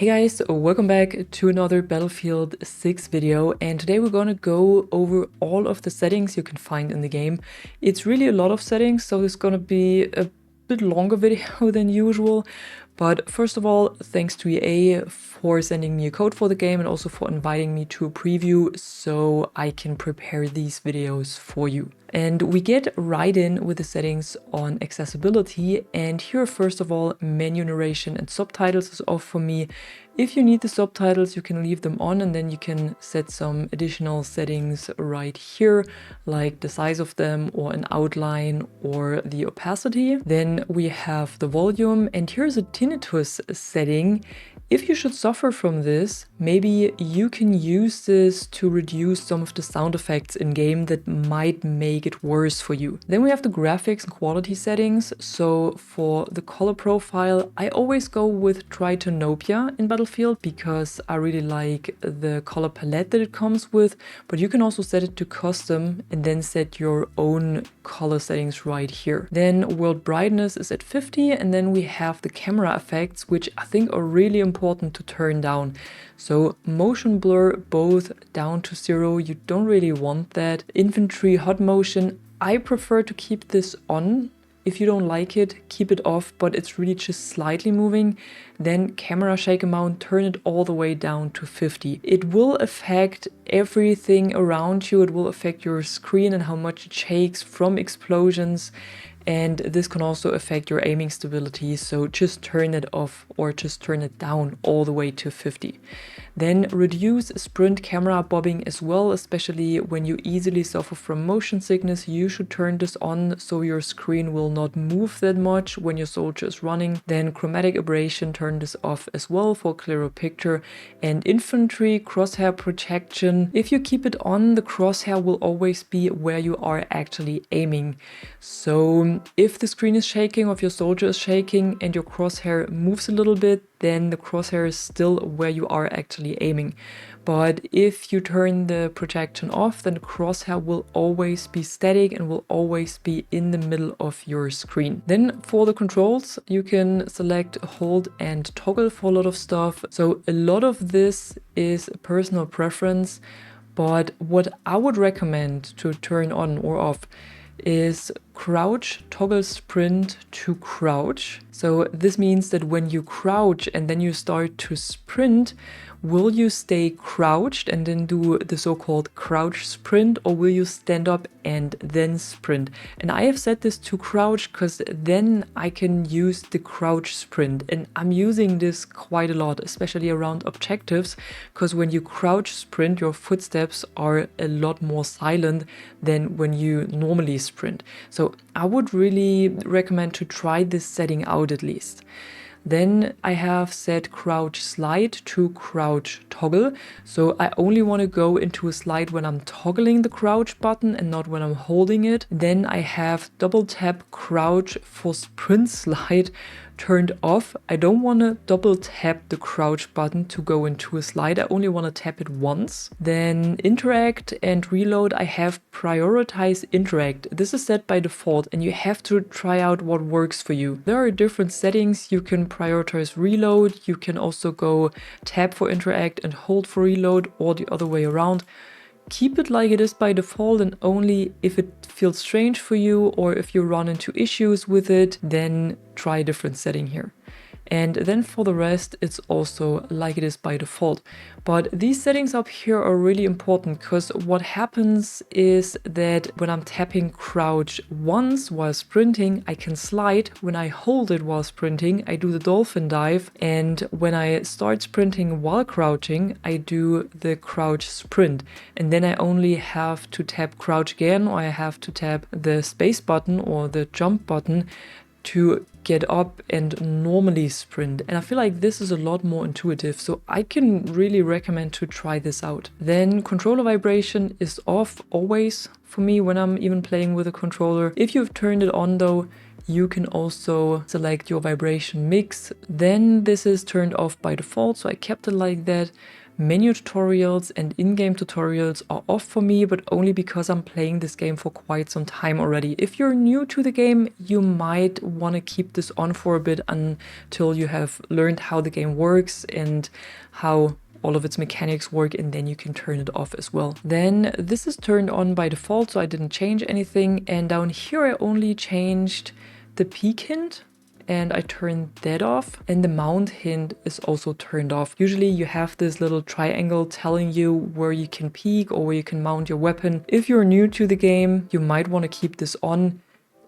Hey guys, welcome back to another Battlefield 6 video, and today we're gonna go over all of the settings you can find in the game. It's really a lot of settings, so it's gonna be a bit longer video than usual. But first of all, thanks to EA for sending me a code for the game and also for inviting me to a preview so I can prepare these videos for you. And we get right in with the settings on accessibility, and here first of all, menu narration and subtitles is off for me. If you need the subtitles, you can leave them on, and then you can set some additional settings right here, like the size of them or an outline or the opacity. Then we have the volume, and here's a tinnitus setting. If you should suffer from this, maybe you can use this to reduce some of the sound effects in game that might make it worse for you. Then we have the graphics and quality settings. So for the color profile, I always go with Tritonopia in Battlefield because I really like the color palette that it comes with, but you can also set it to custom and then set your own color settings right here. Then world brightness is at 50, and then we have the camera effects, which I think are really important to turn down. So motion blur both down to 0, you don't really want that. Infantry hot motion, I prefer to keep this on. If you don't like it, keep it off, but it's really just slightly moving. Then camera shake amount, turn it all the way down to 50. It will affect everything around you. It will affect your screen and how much it shakes from explosions. And this can also affect your aiming stability, so just turn it off or just turn it down all the way to 50. Then reduce sprint camera bobbing as well, especially when you easily suffer from motion sickness. You should turn this on so your screen will not move that much when your soldier is running. Then chromatic aberration, turn this off as well for a clearer picture. And infantry crosshair protection, if you keep it on, the crosshair will always be where you are actually aiming. So if the screen is shaking or if your soldier is shaking and your crosshair moves a little bit, then the crosshair is still where you are actually aiming. But if you turn the protection off, then the crosshair will always be static and will always be in the middle of your screen. Then for the controls, you can select hold and toggle for a lot of stuff. So a lot of this is personal preference, but what I would recommend to turn on or off is crouch toggle sprint to crouch. So this means that when you crouch and then you start to sprint, will you stay crouched and then do the so-called crouch sprint, or will you stand up and then sprint? And I have set this to crouch because then I can use the crouch sprint, and I'm using this quite a lot, especially around objectives, because when you crouch sprint, your footsteps are a lot more silent than when you normally sprint. So I would really recommend to try this setting out at least. Then I have set crouch slide to crouch toggle. So I only want to go into a slide when I'm toggling the crouch button and not when I'm holding it. Then I have double tap crouch for sprint slide turned off. I don't want to double tap the crouch button to go into a slide. I only want to tap it once. Then interact and reload, I have prioritize interact. This is set by default and you have to try out what works for you. There are different settings. You can prioritize reload. You can also go tap for interact and hold for reload, or the other way around. Keep it like it is by default, and only if it feels strange for you or if you run into issues with it, then try a different setting here. And then for the rest, it's also like it is by default. But these settings up here are really important, because what happens is that when I'm tapping crouch once while sprinting, I can slide. When I hold it while sprinting, I do the dolphin dive. And when I start sprinting while crouching, I do the crouch sprint. And then I only have to tap crouch again, or I have to tap the space button or the jump button to get up and normally sprint. And I feel like this is a lot more intuitive, so I can really recommend to try this out. Then controller vibration is off always for me when I'm even playing with a controller. If you've turned it on though, You can also select your vibration mix. Then this is turned off by default, so I kept it like that. Menu tutorials and in-game tutorials are off for me, but only because I'm playing this game for quite some time already. If you're new to the game, you might want to keep this on for a bit until you have learned how the game works and how all of its mechanics work, and then you can turn it off as well. Then this is turned on by default, so I didn't change anything. And down here I only changed the peak hint and I turned that off, and the mount hint is also turned off. Usually you have this little triangle telling you where you can peek or where you can mount your weapon. If you're new to the game, you might want to keep this on.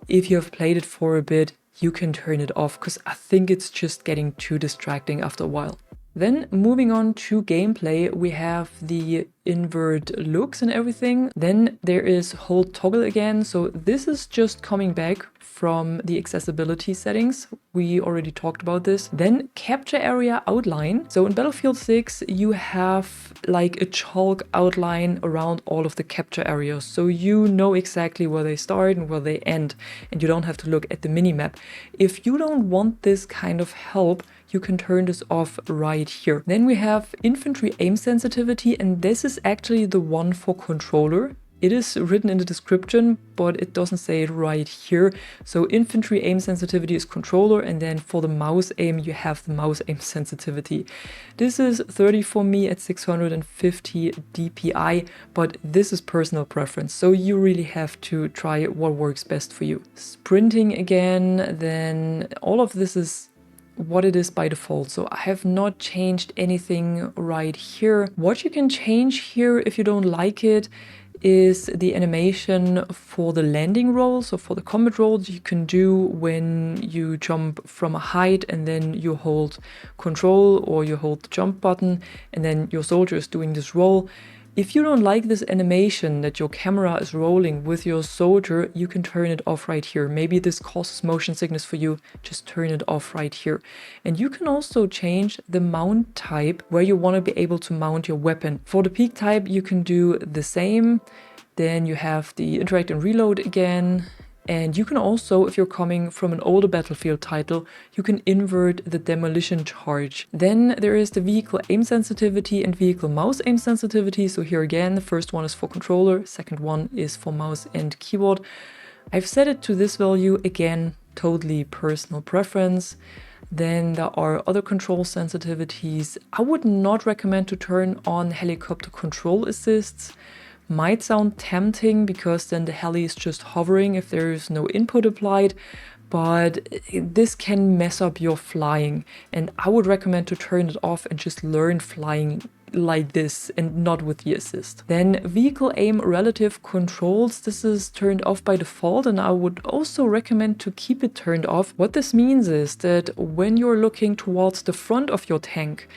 If you have played it for a bit, you can turn it off because I think it's just getting too distracting after a while. Then moving on to gameplay, we have the invert looks and everything. Then there is hold toggle again. So this is just coming back from the accessibility settings. We already talked about this. Then capture area outline. So in Battlefield 6, you have like a chalk outline around all of the capture areas. So you know exactly where they start and where they end, and you don't have to look at the minimap. If you don't want this kind of help, you can turn this off right here. Then we have infantry aim sensitivity, and this is actually the one for controller. It is written in the description, but it doesn't say it right here. So infantry aim sensitivity is controller, and then for the mouse aim, you have the mouse aim sensitivity. This is 30 for me at 650 DPI, but this is personal preference. So you really have to try what works best for you. Sprinting again, then all of this is what it is by default. So I have not changed anything right here. What you can change here if you don't like it is the animation for the landing roll. So for the combat rolls you can do when you jump from a height and then you hold control or you hold the jump button and then your soldier is doing this roll. If you don't like this animation that your camera is rolling with your soldier, you can turn it off right here. Maybe this causes motion sickness for you, just turn it off right here. And you can also change the mount type where you want to be able to mount your weapon. For the peak type, you can do the same. Then you have the interact and reload again. And you can also, if you're coming from an older Battlefield title, you can invert the demolition charge. Then there is the vehicle aim sensitivity and vehicle mouse aim sensitivity. So here again, the first one is for controller, second one is for mouse and keyboard. I've set it to this value, again, totally personal preference. Then there are other control sensitivities. I would not recommend to turn on helicopter control assists. Might sound tempting because then the heli is just hovering if there is no input applied, but this can mess up your flying, and I would recommend to turn it off and just learn flying like this and not with the assist. Then vehicle aim relative controls, this is turned off by default, and I would also recommend to keep it turned off. What this means is that when you're looking towards the front of your tank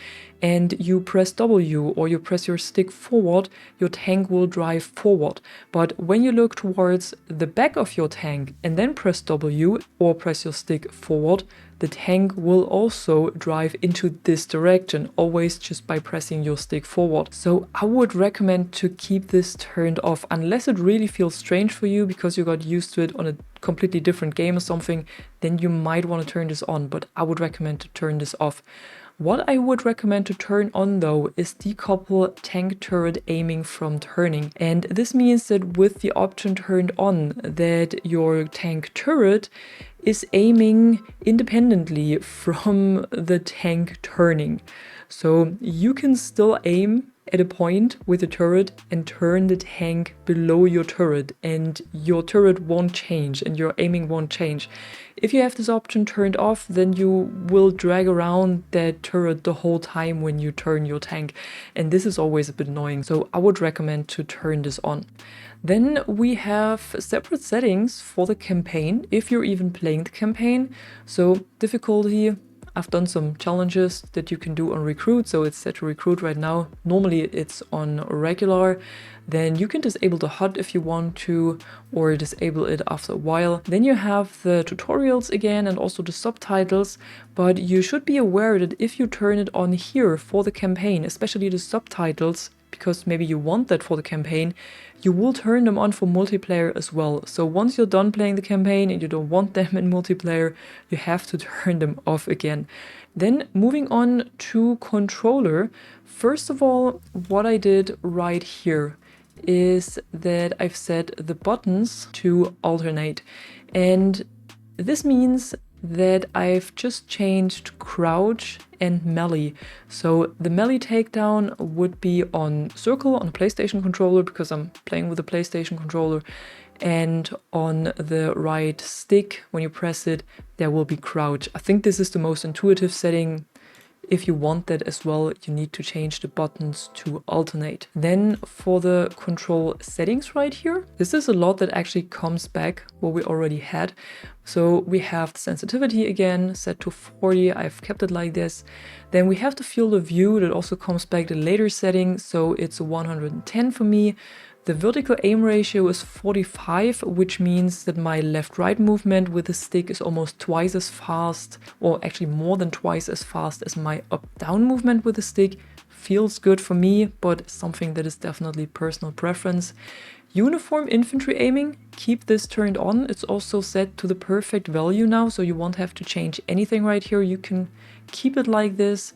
and you press W or you press your stick forward, your tank will drive forward. But when you look towards the back of your tank and then press W or press your stick forward, the tank will also drive into this direction, always just by pressing your stick forward. So I would recommend to keep this turned off unless it really feels strange for you because you got used to it on a completely different game or something, then you might want to turn this on, but I would recommend to turn this off. What I would recommend to turn on though is decouple tank turret aiming from turning. And this means that with the option turned on, that your tank turret is aiming independently from the tank turning. So you can still aim at a point with the turret and turn the tank below your turret, and your turret won't change and your aiming won't change. If you have this option turned off, then you will drag around that turret the whole time when you turn your tank, and this is always a bit annoying, so I would recommend to turn this on. Then we have separate settings for the campaign, if you're even playing the campaign. So difficulty, I've done some challenges that you can do on recruit, so it's set to recruit right now. Normally it's on regular. Then you can disable the HUD if you want to, or disable it after a while. Then you have the tutorials again and also the subtitles, but you should be aware that if you turn it on here for the campaign, especially the subtitles, because maybe you want that for the campaign, you will turn them on for multiplayer as well. So once you're done playing the campaign and you don't want them in multiplayer, you have to turn them off again. Then moving on to controller, first of all, what I did right here is that I've set the buttons to alternate. And this means that I've just changed crouch and melee. So the melee takedown would be on circle on a PlayStation controller, because I'm playing with a PlayStation controller, and on the right stick, when you press it, there will be crouch. I think this is the most intuitive setting. If you want that as well, you need to change the buttons to alternate. Then for the control settings right here, this is a lot that actually comes back what we already had. So we have the sensitivity again set to 40. I've kept it like this. Then we have the field of view that also comes back the later setting. So it's 110 for me. The vertical aim ratio is 45, which means that my left-right movement with the stick is almost twice as fast, or actually more than twice as fast as my up-down movement with the stick. Feels good for me, but something that is definitely personal preference. Uniform infantry aiming, keep this turned on. It's also set to the perfect value now, so you won't have to change anything right here. You can keep it like this.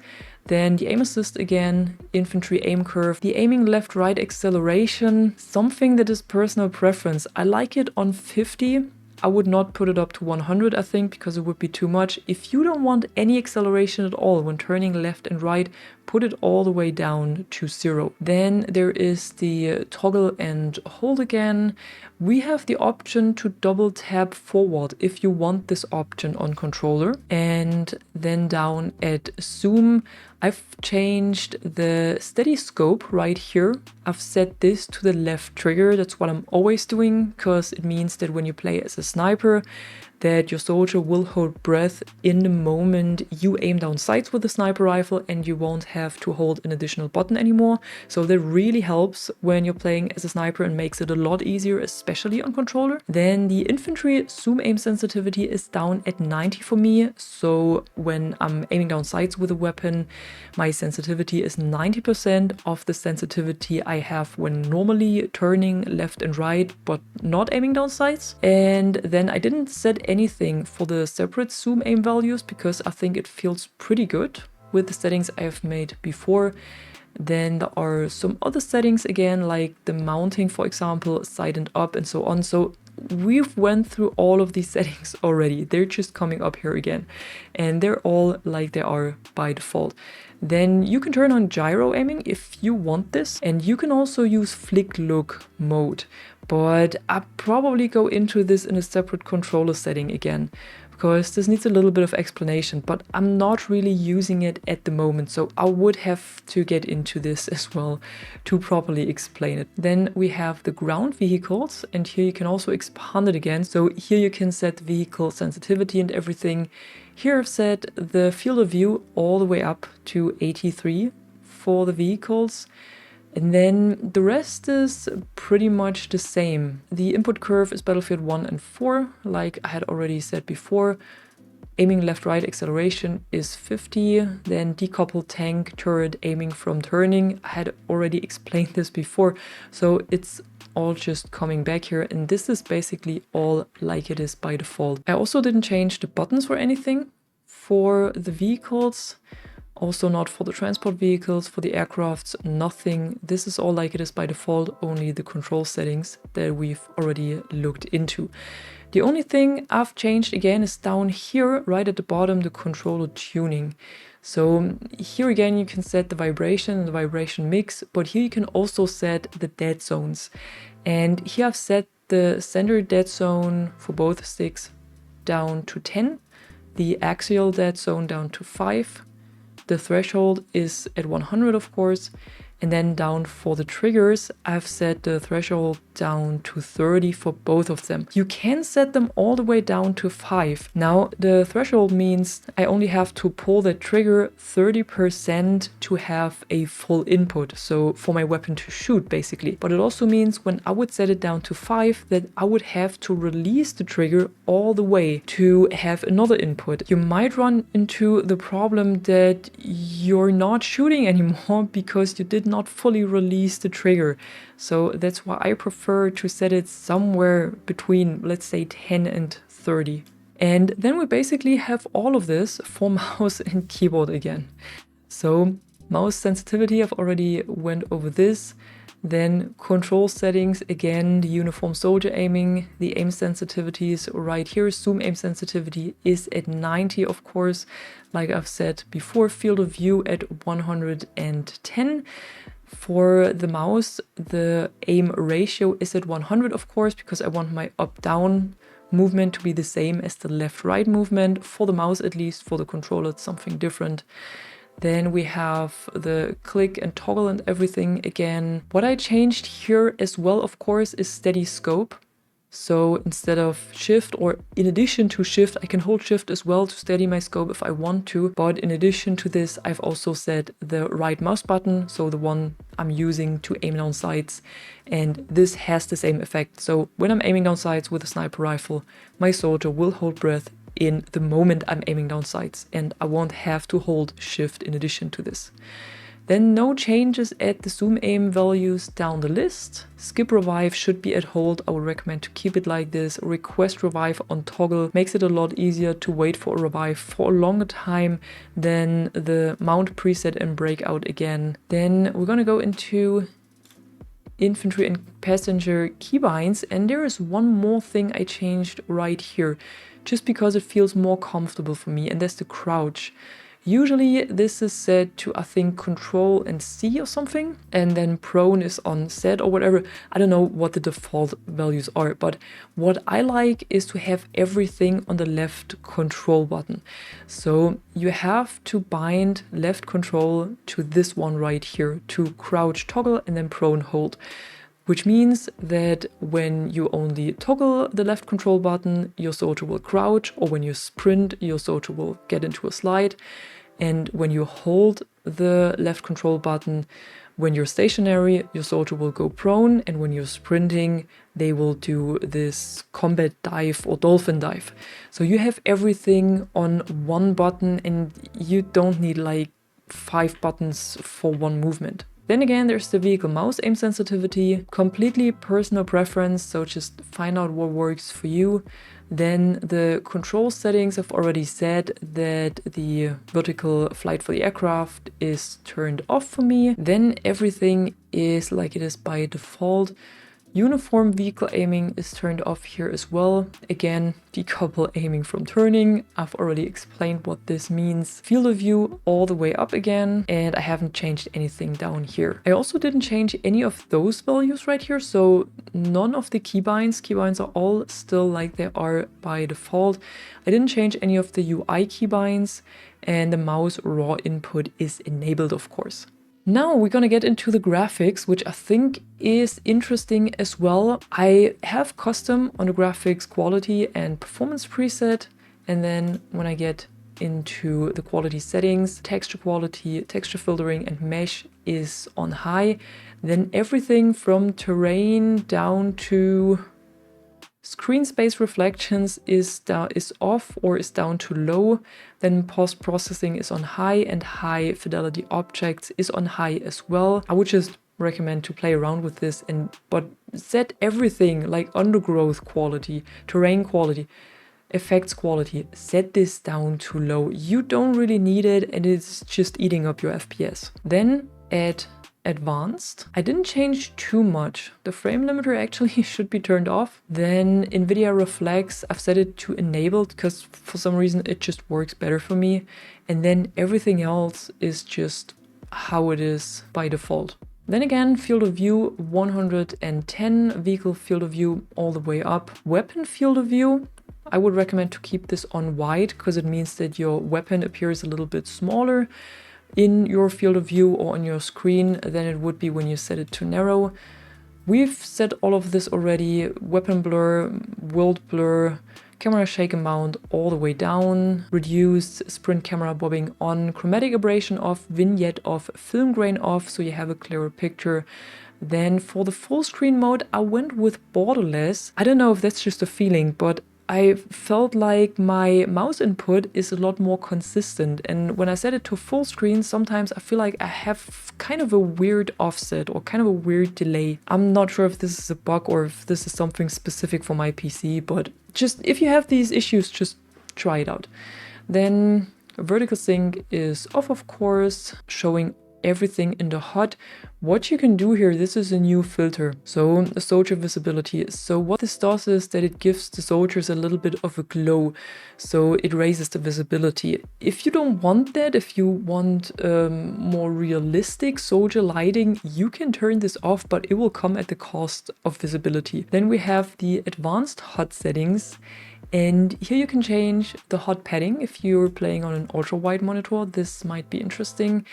Then the aim assist again, infantry aim curve, the aiming left-right acceleration, something that is personal preference. I like it on 50. I would not put it up to 100, I think, because it would be too much. If you don't want any acceleration at all when turning left and right, put it all the way down to 0. Then there is the toggle and hold again. We have the option to double tap forward if you want this option on controller. And then down at zoom, I've changed the steady scope right here. I've set this to the left trigger. That's what I'm always doing, because it means that when you play as a sniper, that your soldier will hold breath in the moment you aim down sights with the sniper rifle, and you won't have to hold an additional button anymore. So that really helps when you're playing as a sniper and makes it a lot easier, especially on controller. Then the infantry zoom aim sensitivity is down at 90 for me. So when I'm aiming down sights with a weapon, my sensitivity is 90% of the sensitivity I have when normally turning left and right, but not aiming down sights. And then I didn't set anything for the separate zoom aim values, because I think it feels pretty good with the settings I have made before. Then there are some other settings again, like the mounting, for example, side and up and so on. So we've went through all of these settings already. They're just coming up here again, and they're all like they are by default. Then you can turn on gyro aiming if you want this, and you can also use flick look mode. But I'll probably go into this in a separate controller setting again, because this needs a little bit of explanation, but I'm not really using it at the moment, so I would have to get into this as well to properly explain it. Then we have the ground vehicles, and here you can also expand it again. So here you can set vehicle sensitivity and everything. Here I've set the field of view all the way up to 83 for the vehicles. And then the rest is pretty much the same. The input curve is Battlefield 1 and 4, like I had already said before. Aiming left-right acceleration is 50. Then decoupled tank turret aiming from turning. I had already explained this before, so it's all just coming back here. And this is basically all like it is by default. I also didn't change the buttons or anything for the vehicles. Also not for the transport vehicles, for the aircrafts, nothing. This is all like it is by default, only the control settings that we've already looked into. The only thing I've changed again is down here, right at the bottom, the controller tuning. So here again, you can set the vibration and the vibration mix, but here you can also set the dead zones. And here I've set the center dead zone for both sticks down to 10, the axial dead zone down to 5. The threshold is at 100, of course, and then down for the triggers, I've set the threshold down to 30 for both of them. You can set them all the way down to 5. Now, the threshold means I only have to pull the trigger 30% to have a full input, so for my weapon to shoot, basically. But it also means when I would set it down to 5, that I would have to release the trigger all the way to have another input. You might run into the problem that you're not shooting anymore because you didn't not fully release the trigger. So that's why I prefer to set it somewhere between, let's say, 10 and 30. And then we basically have all of this for mouse and keyboard again. So mouse sensitivity, I've already went over this. Then control settings, again, the uniform soldier aiming, the aim sensitivities right here. Zoom aim sensitivity is at 90, of course, like I've said before. Field of view at 110. For the mouse, the aim ratio is at 100, of course, because I want my up-down movement to be the same as the left-right movement. For the mouse, at least. For the controller, it's something different. Then we have the click and toggle and everything again. What I changed here as well, of course, is steady scope. So instead of shift, or in addition to shift, I can hold shift as well to steady my scope if I want to. But in addition to this, I've also set the right mouse button, so the one I'm using to aim down sights. And this has the same effect. So when I'm aiming down sights with a sniper rifle, my soldier will hold breath in the moment I'm aiming down sights, and I won't have to hold shift in addition to this. Then no changes at the zoom aim values down the list. Skip revive should be at hold. I would recommend to keep it like this. Request revive on toggle makes it a lot easier to wait for a revive for a longer time than the mount preset and breakout again. Then we're gonna go into infantry and passenger keybinds, and there is one more thing I changed right here, just because it feels more comfortable for me, and that's the crouch. Usually this is set to, I think, Control and C or something, and then prone is on Z or whatever. I don't know what the default values are, but what I like is to have everything on the left control button. So you have to bind left control to this one right here, to crouch toggle and then prone hold. Which means that when you only toggle the left control button, your soldier will crouch, or when you sprint, your soldier will get into a slide. And when you hold the left control button, when you're stationary, your soldier will go prone, and when you're sprinting, they will do this combat dive or dolphin dive. So you have everything on one button, and you don't need like 5 buttons for one movement. Then again, there's the vehicle mouse aim sensitivity, completely personal preference, so just find out what works for you. Then the control settings, I've already said that the vertical flight for the aircraft is turned off for me. Then everything is like it is by default. Uniform vehicle aiming is turned off here as well. Again, decouple aiming from turning. I've already explained what this means. Field of view all the way up again, and I haven't changed anything down here. I also didn't change any of those values right here, so none of the keybinds. Keybinds are all still like they are by default. I didn't change any of the UI keybinds, and the mouse raw input is enabled, of course. Now we're gonna get into the graphics, which I think is interesting as well. I have custom on the graphics quality and performance preset, and then when I get into the quality settings, texture quality, texture filtering, and mesh is on high. Then everything from terrain down to screen space reflections is off or is down to low. Then post-processing is on high, and high fidelity objects is on high as well. I would just recommend to play around with this but set everything like undergrowth quality, terrain quality, effects quality, set this down to low. You don't really need it, and it's just eating up your FPS. Then at advanced, I didn't change too much. The frame limiter actually should be turned off. Then NVIDIA Reflex, I've set it to enabled because for some reason it just works better for me. And then everything else is just how it is by default. Then again, field of view 110, vehicle field of view all the way up. Weapon field of view, I would recommend to keep this on wide because it means that your weapon appears a little bit smaller in your field of view or on your screen than it would be when you set it to narrow. We've set all of this already. Weapon blur, world blur, camera shake and mount all the way down, reduced sprint camera bobbing on, chromatic aberration off, vignette off, film grain off, so you have a clearer picture. Then for the full screen mode, I went with borderless. I don't know if that's just a feeling, but I felt like my mouse input is a lot more consistent. And when I set it to full screen, sometimes I feel like I have kind of a weird offset or kind of a weird delay. I'm not sure if this is a bug or if this is something specific for my PC, but just if you have these issues, just try it out. Then vertical sync is off, of course, showing everything in the HUD. What you can do here, this is a new filter, so soldier visibility. So what this does is that it gives the soldiers a little bit of a glow, so it raises the visibility. If you don't want that, if you want more realistic soldier lighting, you can turn this off, but it will come at the cost of visibility. Then we have the advanced HUD settings. And here you can change the HUD padding. If you're playing on an ultra wide monitor, this might be interesting.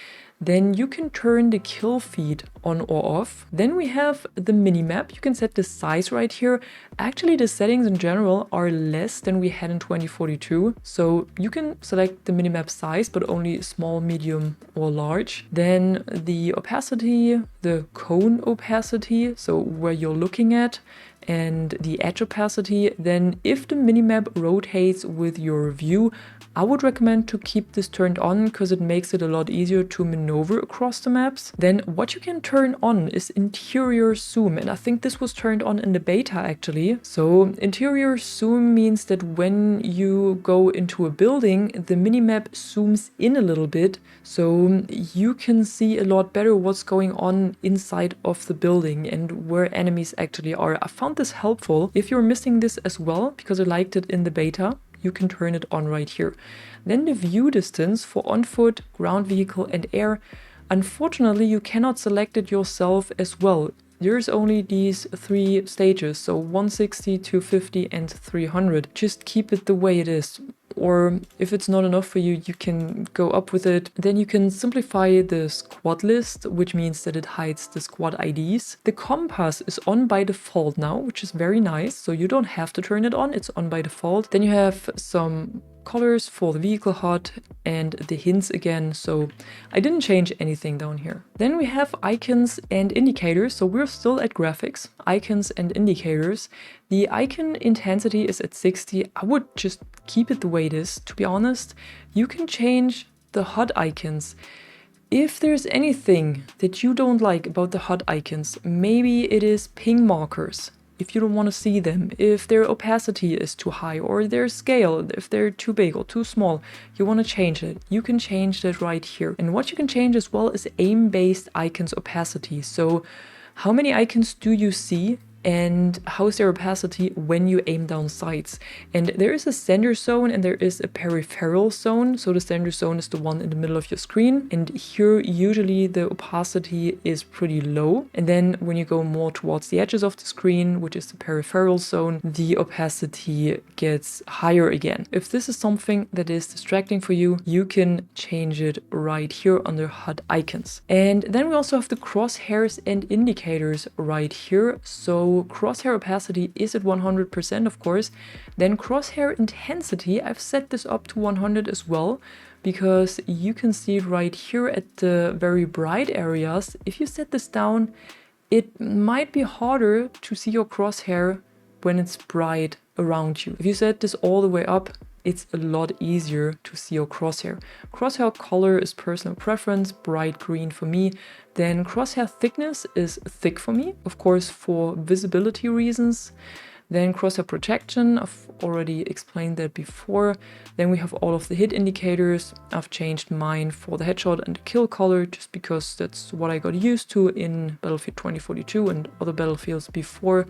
Then you can turn the kill feed on or off. Then we have the minimap. You can set the size right here. Actually, the settings in general are less than we had in 2042. So you can select the minimap size, but only small, medium, or large. Then the opacity, the cone opacity, so where you're looking at, and the edge opacity. Then if the minimap rotates with your view, I would recommend to keep this turned on because it makes it a lot easier to maneuver across the maps. Then what you can turn on is interior zoom, and I think this was turned on in the beta actually. So interior zoom means that when you go into a building, the minimap zooms in a little bit, so you can see a lot better what's going on inside of the building and where enemies actually are. I found this helpful. If you're missing this as well, because I liked it in the beta, you can turn it on right here. Then the view distance for on foot, ground vehicle, and air. Unfortunately, you cannot select it yourself as well. There's only these 3 stages, so 160, 250, and 300. Just keep it the way it is. Or if it's not enough for you, you can go up with it. Then you can simplify the squad list, which means that it hides the squad IDs. The compass is on by default now, which is very nice. So you don't have to turn it on, it's on by default. Then you have some colors for the vehicle HUD and the hints again, so I didn't change anything down here. Then we have icons and indicators, so we're still at graphics, icons and indicators. The icon intensity is at 60. I would just keep it the way it is, to be honest. You can change the HUD icons. If there's anything that you don't like about the HUD icons, maybe it is ping markers. If you don't want to see them, if their opacity is too high or their scale, if they're too big or too small, you want to change it. You can change that right here. And what you can change as well is aim-based icons opacity. So how many icons do you see? And how is their opacity when you aim down sights? And there is a sender zone and there is a peripheral zone. So the sender zone is the one in the middle of your screen. And here usually the opacity is pretty low. And then when you go more towards the edges of the screen, which is the peripheral zone, the opacity gets higher again. If this is something that is distracting for you, you can change it right here under HUD icons. And then we also have the crosshairs and indicators right here. So crosshair opacity is at 100%, of course. Then crosshair intensity, I've set this up to 100 as well, because you can see it right here at the very bright areas. If you set this down, it might be harder to see your crosshair when it's bright around you. If you set this all the way up, it's a lot easier to see your crosshair. Crosshair color is personal preference, bright green for me. Then crosshair thickness is thick for me, of course, for visibility reasons. Then crosshair protection, I've already explained that before. Then we have all of the hit indicators. I've changed mine for the headshot and the kill color just because that's what I got used to in Battlefield 2042 and other battlefields before.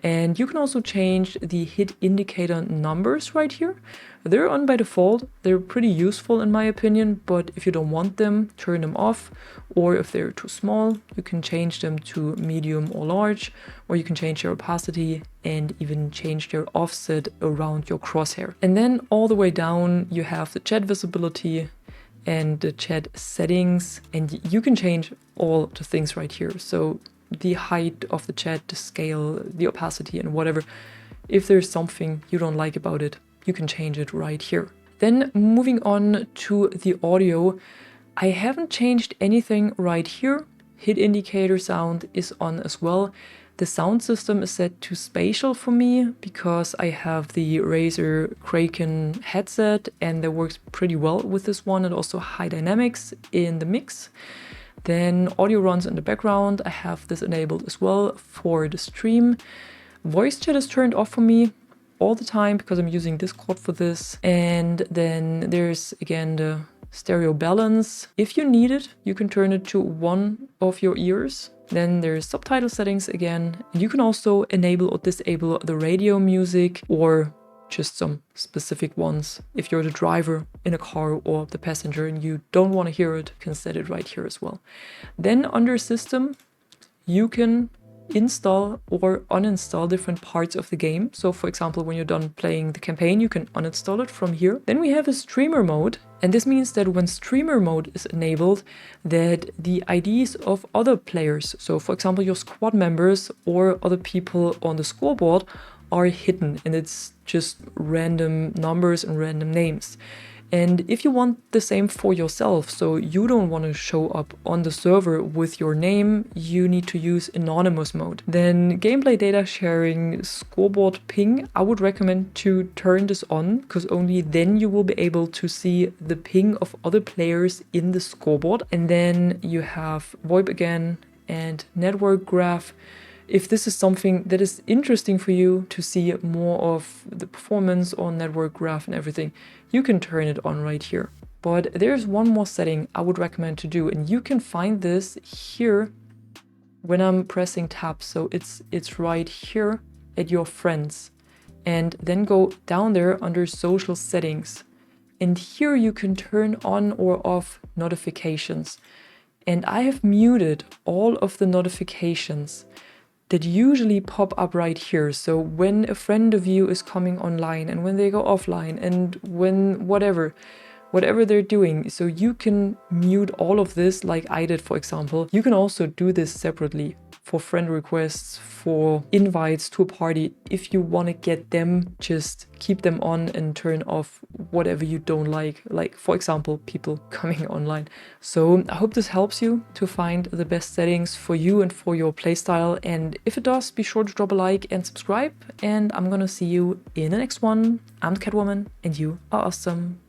And you can also change the hit indicator numbers right here. They're on by default. They're pretty useful in my opinion, but if you don't want them, turn them off. Or if they're too small, you can change them to medium or large, or you can change their opacity and even change their offset around your crosshair. And then all the way down, you have the chat visibility and the chat settings, and you can change all the things right here. So the height of the chat, the scale, the opacity, and whatever. If there's something you don't like about it, you can change it right here. Then moving on to the audio, I haven't changed anything right here. Hit indicator sound is on as well. The sound system is set to spatial for me because I have the Razer Kraken headset and that works pretty well with this one, and also high dynamics in the mix. Then audio runs in the background. I have this enabled as well for the stream. Voice chat is turned off for me all the time because I'm using Discord for this. And then there's again the stereo balance. If you need it, you can turn it to one of your ears. Then there's subtitle settings again. And you can also enable or disable the radio music or just some specific ones. If you're the driver in a car or the passenger and you don't want to hear it, you can set it right here as well. Then under system, you can install or uninstall different parts of the game. So for example, when you're done playing the campaign, you can uninstall it from here. Then we have a streamer mode. And this means that when streamer mode is enabled, that the IDs of other players, so for example, your squad members or other people on the scoreboard, are hidden, and it's just random numbers and random names. And if you want the same for yourself, so you don't want to show up on the server with your name, you need to use anonymous mode. Then gameplay data sharing scoreboard ping, I would recommend to turn this on, because only then you will be able to see the ping of other players in the scoreboard. And then you have VoIP again and network graph. If this is something that is interesting for you to see more of the performance on network graph and everything, you can turn it on right here. But there's one more setting I would recommend to do, and you can find this here when I'm pressing tab. So it's right here at your friends, and then go down there under social settings. And here you can turn on or off notifications. And I have muted all of the notifications that usually pop up right here. So when a friend of you is coming online and when they go offline and when whatever they're doing, so you can mute all of this like I did, for example. You can also do this separately for friend requests, for invites to a party. If you want to get them, just keep them on and turn off whatever you don't like for example, people coming online. So I hope this helps you to find the best settings for you and for your playstyle. And if it does, be sure to drop a like and subscribe. And I'm gonna see you in the next one. I'm the Catwoman and you are awesome.